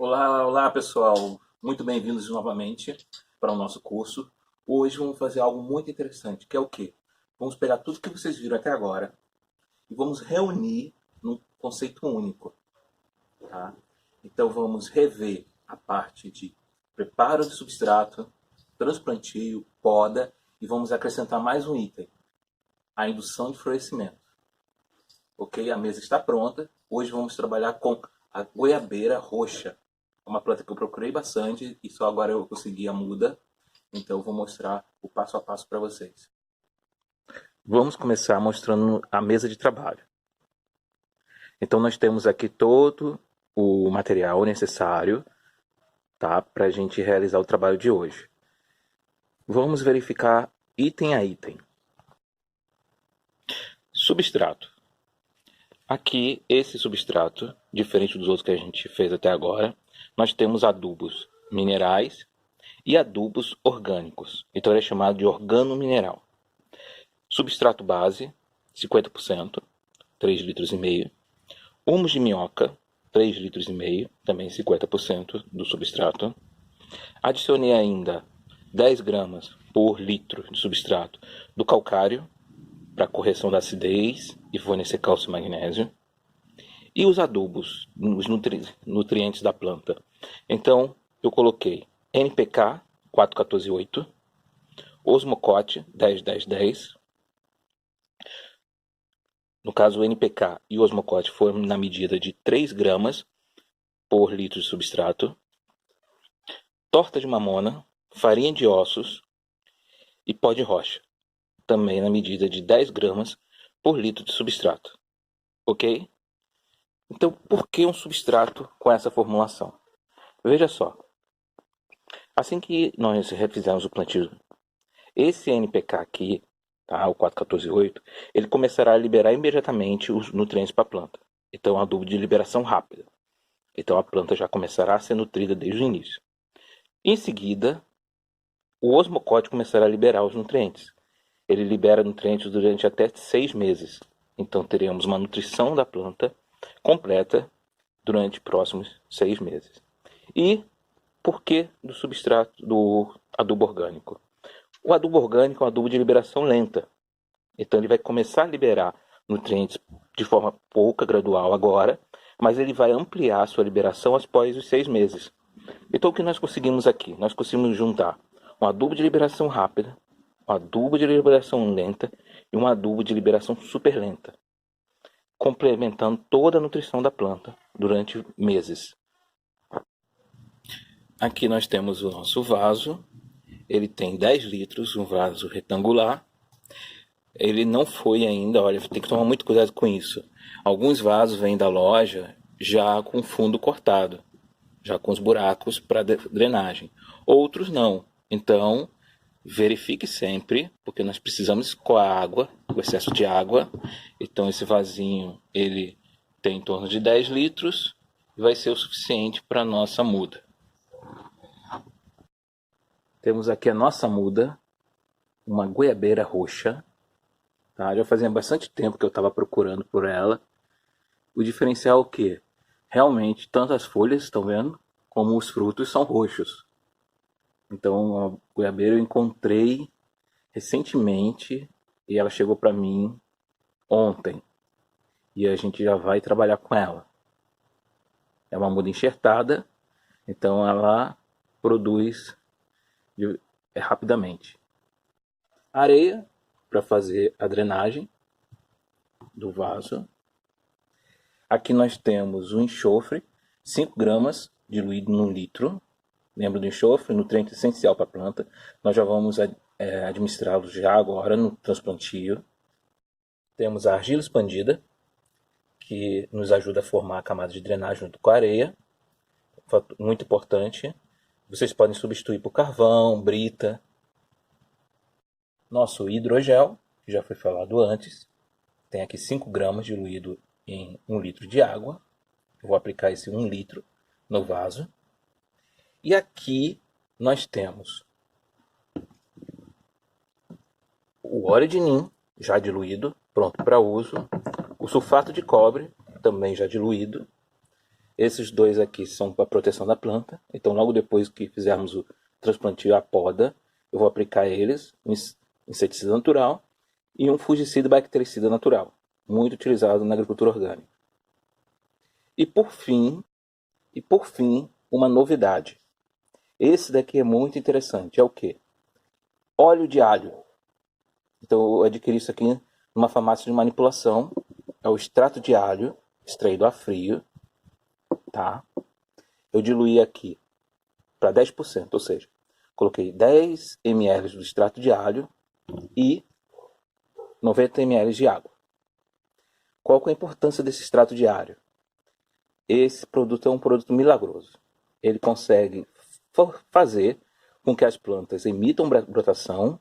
Olá, olá pessoal, muito bem-vindos novamente para o nosso curso. Hoje vamos fazer algo muito interessante, que é o quê? Vamos pegar tudo que vocês viram até agora e vamos reunir num conceito único, tá? Então vamos rever a parte de preparo de substrato, transplantio, poda e vamos acrescentar mais um item, a indução de florescimento. Ok? A mesa está pronta. Hoje vamos trabalhar com a goiabeira roxa. É uma planta que eu procurei bastante e só agora eu consegui a muda. Então eu vou mostrar o passo a passo para vocês. Vamos começar mostrando a mesa de trabalho. Então nós temos aqui todo o material necessário, tá, para a gente realizar o trabalho de hoje. Vamos verificar item a item. Substrato. Aqui, esse substrato, diferente dos outros que a gente fez até agora, nós temos adubos minerais e adubos orgânicos. Então ele é chamado de organomineral. Substrato base, 50%, 3,5 litros. Humus de minhoca, 3,5 litros, também 50% do substrato. Adicionei ainda 10 gramas por litro de substrato do calcário, para correção da acidez e fornecer cálcio e magnésio. E os adubos, os nutrientes da planta. Então, eu coloquei NPK 4,14,8, Osmocote 10,10,10. No caso, o NPK e o Osmocote foram na medida de 3 gramas por litro de substrato. Torta de mamona, farinha de ossos e pó de rocha, também na medida de 10 gramas por litro de substrato. Ok? Então, por que um substrato com essa formulação? Veja só. Assim que nós refizermos o plantio, esse NPK aqui, tá, o 4,14,8, ele começará a liberar imediatamente os nutrientes para a planta. Então, é um adubo de liberação rápida. Então, a planta já começará a ser nutrida desde o início. Em seguida, o osmocote começará a liberar os nutrientes. Ele libera nutrientes durante até 6 meses. Então, teremos uma nutrição da planta completa durante os próximos 6 meses. E por que do substrato do adubo orgânico? O adubo orgânico é um adubo de liberação lenta. Então ele vai começar a liberar nutrientes de forma pouca, gradual agora, mas ele vai ampliar a sua liberação após os 6 meses. Então o que nós conseguimos aqui? Nós conseguimos juntar um adubo de liberação rápida, um adubo de liberação lenta e um adubo de liberação super lenta, complementando toda a nutrição da planta durante meses. Aqui nós temos o nosso vaso. Ele tem 10 litros, um vaso retangular. Ele não foi ainda, olha, tem que tomar muito cuidado com isso. Alguns vasos vêm da loja já com fundo cortado, já com os buracos para drenagem. Outros não. Então, verifique sempre, porque nós precisamos escoar a água, o excesso de água. Então, esse vasinho, ele tem em torno de 10 litros e vai ser o suficiente para a nossa muda. Temos aqui a nossa muda, uma goiabeira roxa. Tá? Já fazia bastante tempo que eu estava procurando por ela. O diferencial é o quê? Realmente, tanto as folhas, estão vendo, como os frutos são roxos. Então, a goiabeira eu encontrei recentemente e ela chegou para mim ontem. E a gente já vai trabalhar com ela. É uma muda enxertada, então ela produz rapidamente. Areia para fazer a drenagem do vaso. Aqui nós temos o enxofre, 5 gramas diluído num litro. Lembra do enxofre, nutriente essencial para a planta. Nós já vamos administrá-lo já agora no transplantio. Temos a argila expandida, que nos ajuda a formar a camada de drenagem junto com a areia. Muito importante. Vocês podem substituir por carvão, brita. Nosso hidrogel, que já foi falado antes. Tem aqui 5 gramas diluído em 1 litro de água. Eu vou aplicar esse 1 litro no vaso. E aqui nós temos o óleo de nim, já diluído, pronto para uso. O sulfato de cobre, também já diluído. Esses dois aqui são para proteção da planta. Então, logo depois que fizermos o transplantio, a poda, eu vou aplicar eles, um inseticida natural e um fungicida bactericida natural, muito utilizado na agricultura orgânica. E por fim, uma novidade. Esse daqui é muito interessante. É o quê? Óleo de alho. Então eu adquiri isso aqui numa farmácia de manipulação. É o extrato de alho extraído a frio, tá? Eu diluí aqui para 10%, ou seja, coloquei 10 ml do extrato de alho e 90 ml de água. Qual que é a importância desse extrato de alho? Esse produto é um produto milagroso. Ele consegue fazer com que as plantas emitam brotação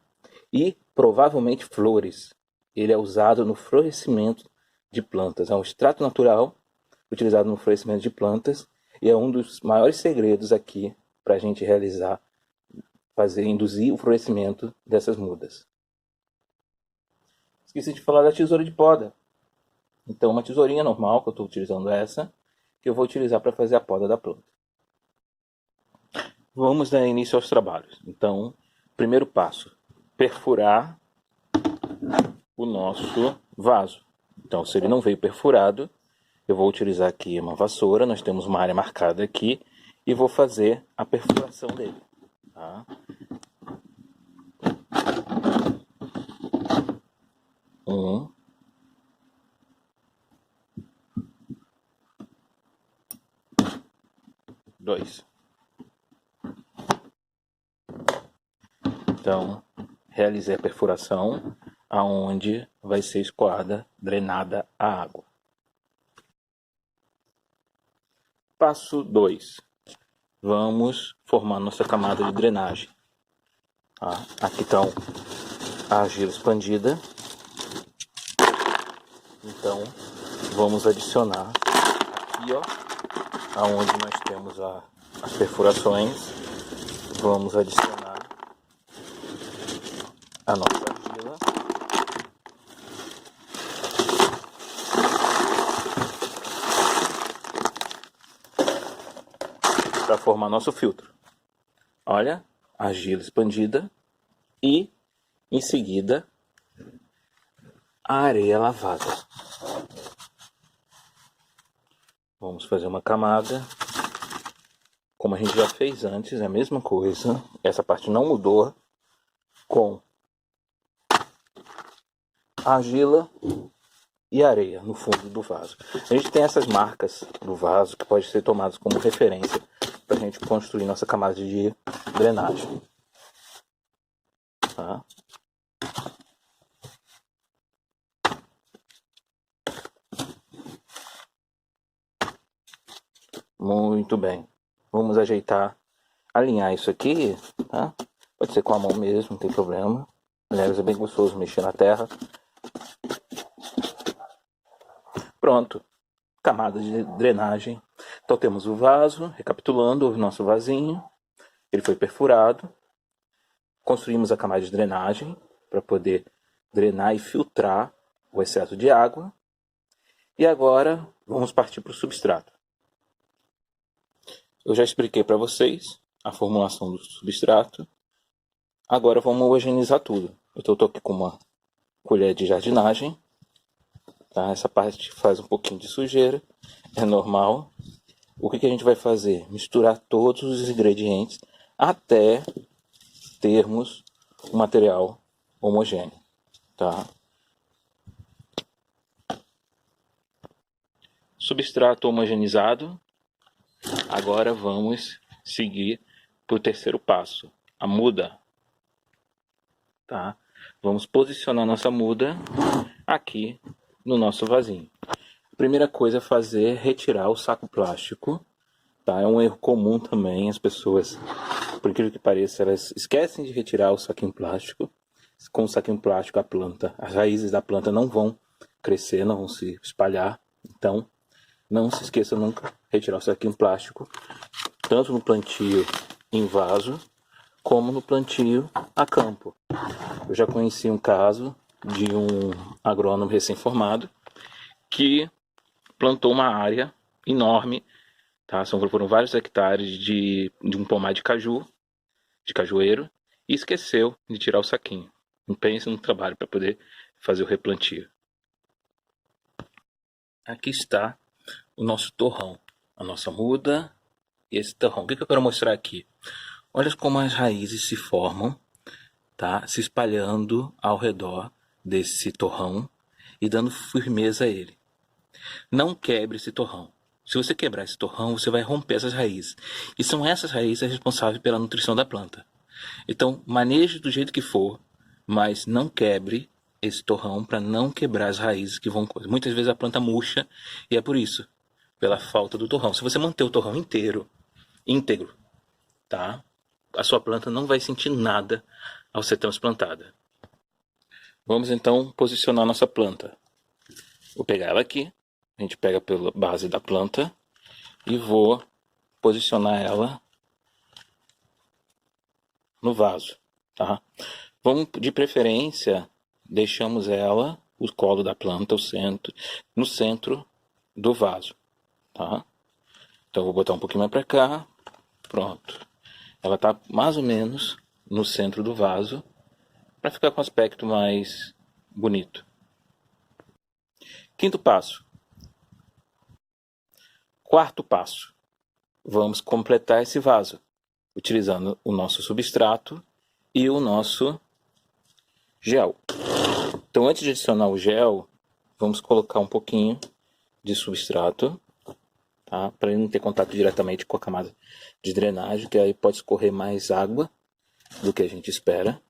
e provavelmente flores. Ele é usado no florescimento de plantas. É um extrato natural utilizado no florescimento de plantas e é um dos maiores segredos aqui para a gente realizar, induzir o florescimento dessas mudas. Esqueci de falar da tesoura de poda. Então, uma tesourinha normal, que eu estou utilizando essa, que eu vou utilizar para fazer a poda da planta. Vamos dar início aos trabalhos. Então, primeiro passo, perfurar o nosso vaso. Então, se ele não veio perfurado, eu vou utilizar aqui uma vassoura, nós temos uma área marcada aqui, e vou fazer a perfuração dele. Tá? Dois. Então, realizei a perfuração aonde vai ser escoada, drenada a água. Passo 2. Vamos formar nossa camada de drenagem. Tá? Aqui está a argila expandida. Então, vamos adicionar aqui, ó, aonde nós temos as perfurações. Vamos adicionar a nossa argila. Para formar nosso filtro. Olha, argila expandida e, em seguida, a areia lavada. Vamos fazer uma camada. Como a gente já fez antes, é a mesma coisa. Essa parte não mudou. Com argila e areia no fundo do vaso. A gente tem essas marcas do vaso que podem ser tomadas como referência para a gente construir nossa camada de drenagem. Tá? Muito bem. Vamos ajeitar, alinhar isso aqui, tá? Pode ser com a mão mesmo, não tem problema. Aliás, é bem gostoso mexer na terra. Pronto. Camada de drenagem. Então temos o vaso, recapitulando, o nosso vasinho. Ele foi perfurado. Construímos a camada de drenagem para poder drenar e filtrar o excesso de água. E agora vamos partir para o substrato. Eu já expliquei para vocês a formulação do substrato. Agora vamos homogeneizar tudo. Eu estou aqui com uma colher de jardinagem. Tá? Essa parte faz um pouquinho de sujeira, é normal. O que a gente vai fazer? Misturar todos os ingredientes até termos um material homogêneo. Tá? Substrato homogeneizado. Agora vamos seguir para o terceiro passo, a muda. Tá? Vamos posicionar nossa muda aqui no nosso vasinho. A primeira coisa é retirar o saco plástico. Tá? É um erro comum também, as pessoas, por incrível que pareça, elas esquecem de retirar o saquinho plástico. Com o saquinho plástico, as raízes da planta não vão crescer, não vão se espalhar. Então, não se esqueça nunca de retirar o saquinho plástico, tanto no plantio em vaso, como no plantio a campo. Eu já conheci um caso de um agrônomo recém-formado que plantou uma área enorme tá? Foram vários hectares de um pomar de caju, de cajueiro, e esqueceu de tirar o saquinho. Não pense no trabalho para poder fazer o replantio. Aqui está o nosso torrão, a nossa muda e esse torrão. O que eu quero mostrar aqui? Olha como as raízes se formam, tá? Se espalhando ao redor desse torrão e dando firmeza a ele. Não quebre esse torrão. Se você quebrar esse torrão, você vai romper essas raízes. E são essas raízes responsáveis pela nutrição da planta. Então, maneje do jeito que for, mas não quebre esse torrão para não quebrar as raízes que vão... Muitas vezes a planta murcha e é por isso, pela falta do torrão. Se você manter o torrão íntegro, tá? A sua planta não vai sentir nada ao ser transplantada. Vamos então posicionar nossa planta. Vou pegar ela aqui, a gente pega pela base da planta e vou posicionar ela no vaso, tá? Vamos, de preferência, deixamos ela, o colo da planta, no centro do vaso, tá? Então vou botar um pouquinho mais para cá, pronto. Ela está mais ou menos no centro do vaso, para ficar com um aspecto mais bonito. Quinto passo. Quarto passo. Vamos completar esse vaso, utilizando o nosso substrato e o nosso gel. Então, antes de adicionar o gel, vamos colocar um pouquinho de substrato, tá? Para ele não ter contato diretamente com a camada de drenagem, que aí pode escorrer mais água do que a gente espera.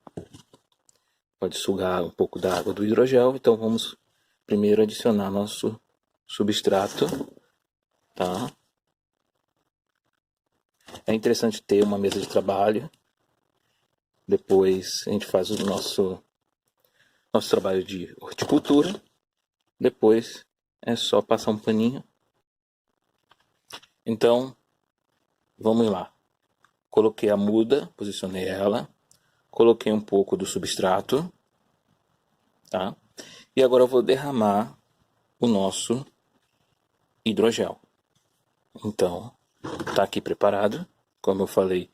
Pode sugar um pouco da água do hidrogel. Então, vamos primeiro adicionar nosso substrato, tá? É interessante ter uma mesa de trabalho. Depois a gente faz o nosso trabalho de horticultura. Depois é só passar um paninho. Então, vamos lá. Coloquei a muda, posicionei ela. Coloquei um pouco do substrato, tá? E agora eu vou derramar o nosso hidrogel. Então, tá aqui preparado. Como eu falei,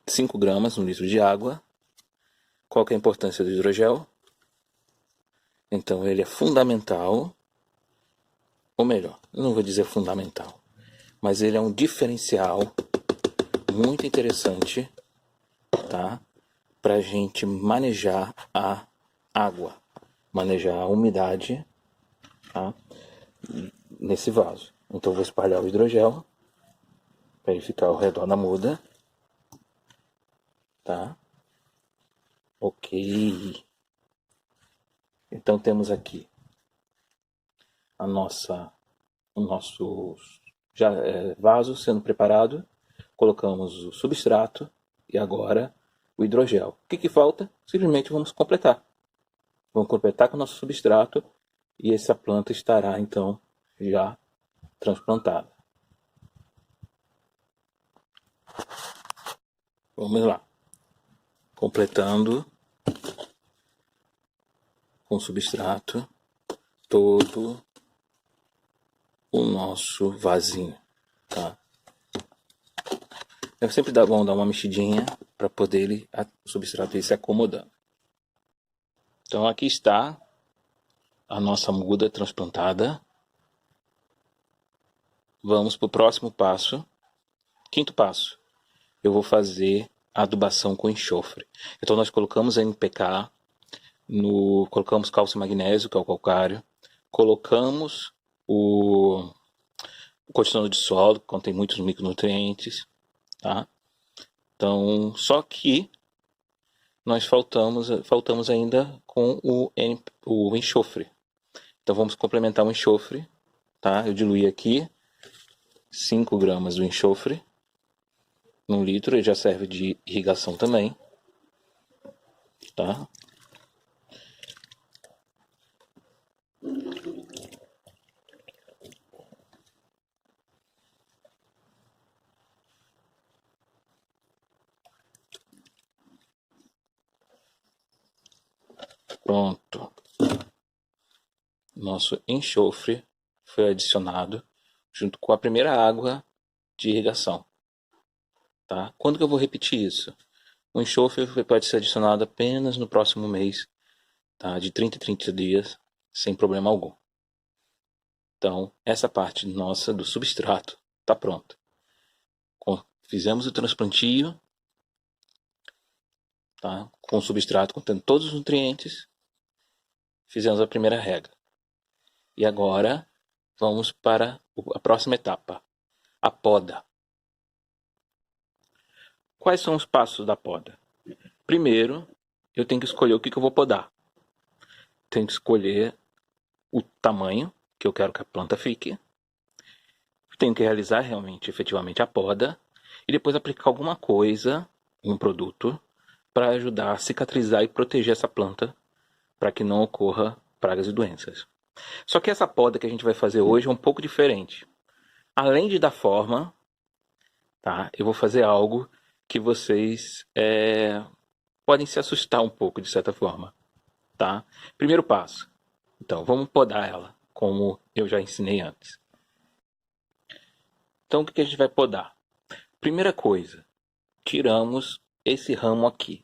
5 gramas, 1 litro de água. Qual que é a importância do hidrogel? Então, ele é fundamental, ou melhor, eu não vou dizer fundamental, mas ele é um diferencial muito interessante, tá? Para a gente manejar a água, manejar a umidade, tá? Nesse vaso. Então, eu vou espalhar o hidrogel para ele ficar ao redor da muda, tá? Ok. Então temos aqui o nosso vaso sendo preparado. Colocamos o substrato e agora o hidrogel. O que falta? Simplesmente vamos completar. Vamos completar com o nosso substrato e essa planta estará então já transplantada. Vamos lá. Completando com o substrato todo o nosso vasinho, tá? É sempre bom dar uma mexidinha para poder o substrato ir se acomodando. Então aqui está a nossa muda transplantada. Vamos para o próximo passo. Quinto passo. Eu vou fazer a adubação com enxofre. Então nós colocamos a NPK, colocamos cálcio e magnésio, que é o calcário. Colocamos o condicionador de solo, que contém muitos micronutrientes, tá? Então, só que nós faltamos ainda com o enxofre. Então vamos complementar o enxofre, tá? Eu diluí aqui 5 gramas do enxofre num litro, ele já serve de irrigação também, tá? Pronto. Nosso enxofre foi adicionado junto com a primeira água de irrigação. Tá? Quando que eu vou repetir isso? O enxofre pode ser adicionado apenas no próximo mês, tá? De 30 em 30 dias, sem problema algum. Então, essa parte nossa do substrato está pronta. Fizemos o transplantio, tá? Com o substrato contendo todos os nutrientes. Fizemos a primeira rega. E agora vamos para a próxima etapa, a poda. Quais são os passos da poda? Primeiro, eu tenho que escolher o que eu vou podar. Tenho que escolher o tamanho que eu quero que a planta fique. Tenho que realizar realmente, efetivamente, a poda. E depois aplicar alguma coisa, um produto, para ajudar a cicatrizar e proteger essa planta, para que não ocorra pragas e doenças. Só que essa poda que a gente vai fazer hoje é um pouco diferente. Além de dar forma, tá? Eu vou fazer algo que vocês podem se assustar um pouco, de certa forma. Tá? Primeiro passo. Então, vamos podar ela, como eu já ensinei antes. Então, o que a gente vai podar? Primeira coisa, tiramos esse ramo aqui.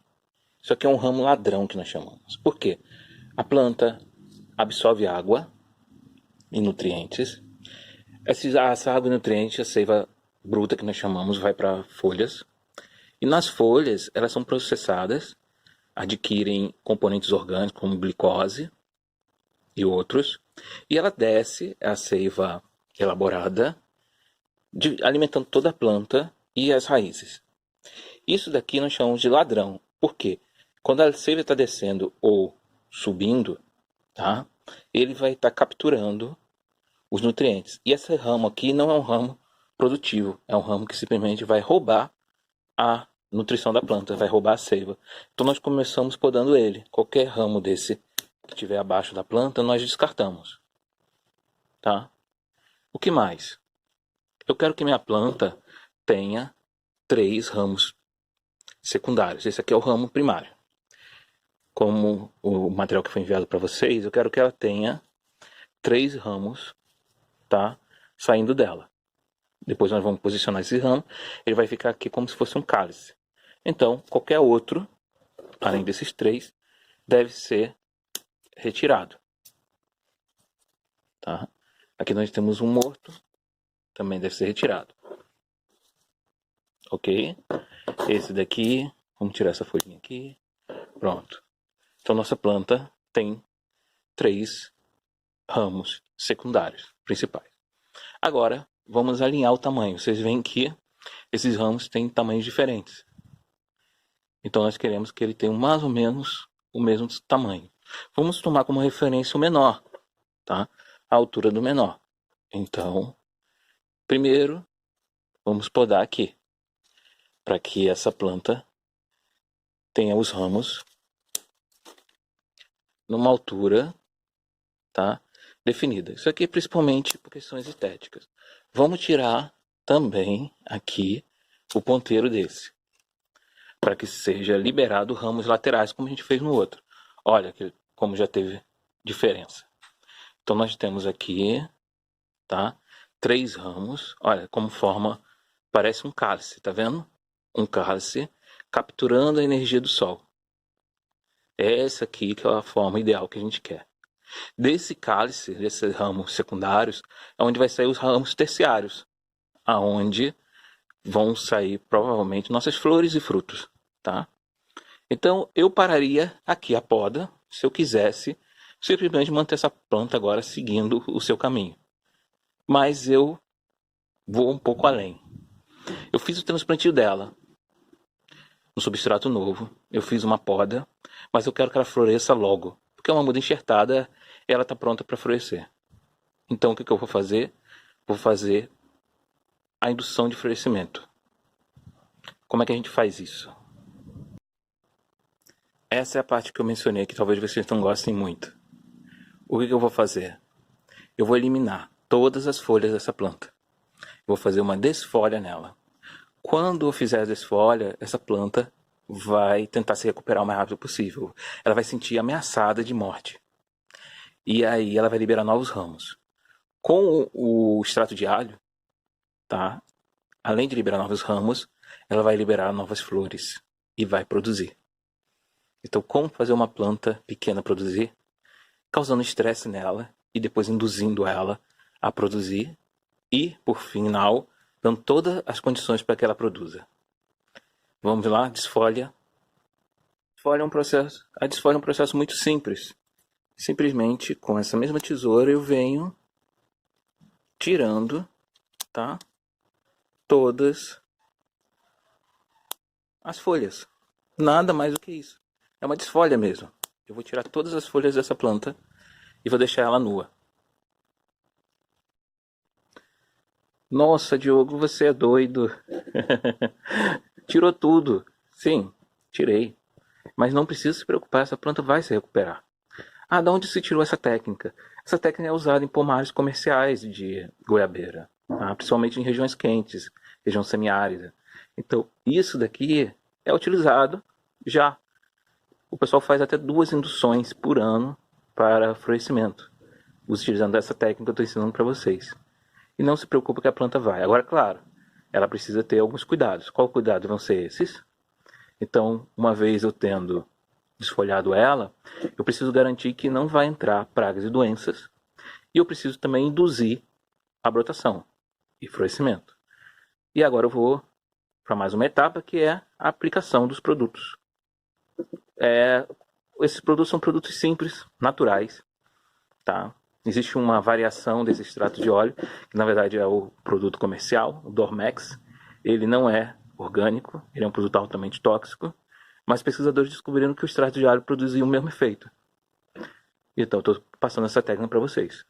Isso aqui é um ramo ladrão que nós chamamos. Por quê? A planta absorve água e nutrientes. Essa água e nutrientes, a seiva bruta que nós chamamos, vai para folhas. E nas folhas, elas são processadas, adquirem componentes orgânicos como glicose e outros. E ela desce a seiva elaborada, alimentando toda a planta e as raízes. Isso daqui nós chamamos de ladrão. Por quê? Quando a seiva está descendo ou subindo, tá? Ele vai estar capturando os nutrientes. E esse ramo aqui não é um ramo produtivo, é um ramo que simplesmente vai roubar a nutrição da planta, vai roubar a seiva. Então nós começamos podando ele. Qualquer ramo desse que estiver abaixo da planta, nós descartamos. Tá? O que mais? Eu quero que minha planta tenha 3 ramos secundários. Esse aqui é o ramo primário. Como o material que foi enviado para vocês, eu quero que ela tenha 3 ramos, tá? Saindo dela. Depois nós vamos posicionar esse ramo. Ele vai ficar aqui como se fosse um cálice. Então, qualquer outro, além desses 3, deve ser retirado. Tá? Aqui nós temos um morto, também deve ser retirado. Ok? Esse daqui, vamos tirar essa folhinha aqui. Pronto. Então nossa planta tem 3 ramos secundários, principais. Agora, vamos alinhar o tamanho. Vocês veem que esses ramos têm tamanhos diferentes. Então nós queremos que ele tenha mais ou menos o mesmo tamanho. Vamos tomar como referência o menor, tá? A altura do menor. Então, primeiro, vamos podar aqui, para que essa planta tenha os ramos numa altura, tá, definida. Isso aqui é principalmente por questões estéticas. Vamos tirar também aqui o ponteiro desse, para que seja liberado ramos laterais, como a gente fez no outro. Olha como já teve diferença. Então nós temos aqui, tá, 3 ramos. Olha como forma, parece um cálice, tá vendo? Um cálice capturando a energia do sol. Essa aqui que é a forma ideal que a gente quer. Desse cálice, desses ramos secundários, é onde vai sair os ramos terciários, aonde vão sair provavelmente nossas flores e frutos, tá? Então eu pararia aqui a poda, se eu quisesse simplesmente manter essa planta agora seguindo o seu caminho. Mas eu vou um pouco além. Eu fiz o transplantio dela no substrato novo, eu fiz uma poda, mas eu quero que ela floresça logo, porque é uma muda enxertada e ela está pronta para florescer. Então o que eu vou fazer? Vou fazer a indução de florescimento. Como é que a gente faz isso? Essa é a parte que eu mencionei, que talvez vocês não gostem muito. O que eu vou fazer? Eu vou eliminar todas as folhas dessa planta. Vou fazer uma desfolha nela. Quando eu fizer a desfolha, essa planta vai tentar se recuperar o mais rápido possível. Ela vai sentir ameaçada de morte. E aí ela vai liberar novos ramos. Com o extrato de alho, tá? além de liberar novos ramos, ela vai liberar novas flores e vai produzir. Então, como fazer uma planta pequena produzir? Causando estresse nela e depois induzindo ela a produzir e, por final, dando todas as condições para que ela produza. Vamos lá, desfolha. A desfolha é um processo muito simples. Simplesmente, com essa mesma tesoura, eu venho tirando, tá? Todas as folhas. Nada mais do que isso. É uma desfolha mesmo. Eu vou tirar todas as folhas dessa planta e vou deixar ela nua. Nossa, Diogo, você é doido. Tirou tudo. Sim, tirei. Mas não precisa se preocupar, essa planta vai se recuperar. Ah, de onde se tirou essa técnica? Essa técnica é usada em pomares comerciais de goiabeira, tá? Principalmente em regiões quentes, região semiárida. Então, isso daqui é utilizado já. O pessoal faz até 2 induções por ano para florescimento, utilizando essa técnica que eu estou ensinando para vocês. E não se preocupe que a planta vai. Agora, claro, ela precisa ter alguns cuidados. Qual cuidado vão ser esses? Então, uma vez eu tendo desfolhado ela, eu preciso garantir que não vai entrar pragas e doenças. E eu preciso também induzir a brotação e florescimento. E agora eu vou para mais uma etapa, que é a aplicação dos produtos. Esses produtos são produtos simples, naturais, tá? Existe uma variação desse extrato de óleo, que na verdade é o produto comercial, o Dormex. Ele não é orgânico, ele é um produto altamente tóxico, mas pesquisadores descobriram que o extrato de óleo produzia o mesmo efeito. Então, estou passando essa técnica para vocês.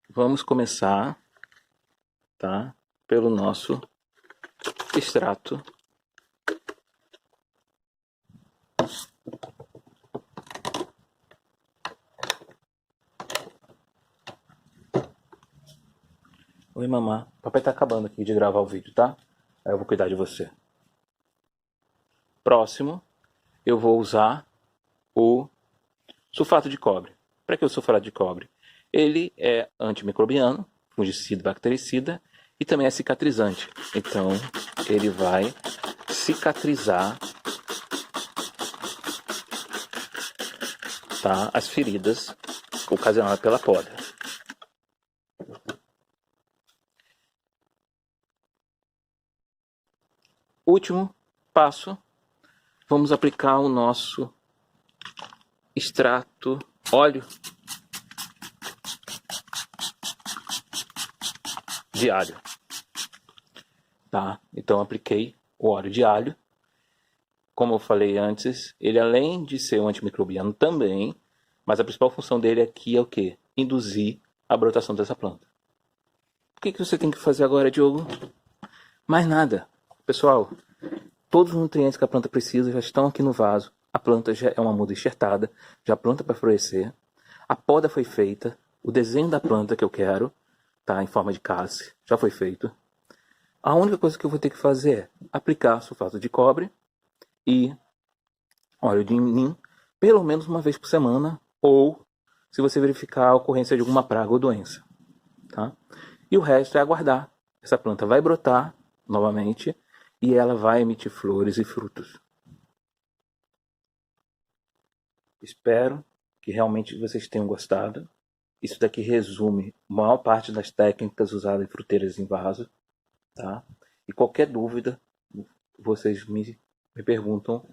Vamos começar, tá? Pelo nosso extrato. Oi, mamãe. Papai tá acabando aqui de gravar o vídeo, tá? Aí eu vou cuidar de você. Próximo, eu vou usar o sulfato de cobre. Para que o sulfato de cobre? Ele é antimicrobiano, fungicida, bactericida e também é cicatrizante. Então, ele vai cicatrizar, tá, as feridas ocasionadas pela poda. Último passo, vamos aplicar o nosso extrato óleo de alho. Tá? Então apliquei o óleo de alho. Como eu falei antes, ele além de ser um antimicrobiano também, mas a principal função dele aqui é o quê? Induzir a brotação dessa planta. O que você tem que fazer agora, Diogo? Mais nada. Pessoal, todos os nutrientes que a planta precisa já estão aqui no vaso. A planta já é uma muda enxertada, já pronta para florescer. A poda foi feita. O desenho da planta que eu quero, tá, em forma de cálice, já foi feito. A única coisa que eu vou ter que fazer é aplicar sulfato de cobre e óleo de nim, pelo menos uma vez por semana, ou se você verificar a ocorrência de alguma praga ou doença. Tá? E o resto é aguardar. Essa planta vai brotar novamente e ela vai emitir flores e frutos. Espero que realmente vocês tenham gostado. Isso daqui resume a maior parte das técnicas usadas em fruteiras em vaso. Tá? E qualquer dúvida, vocês me perguntam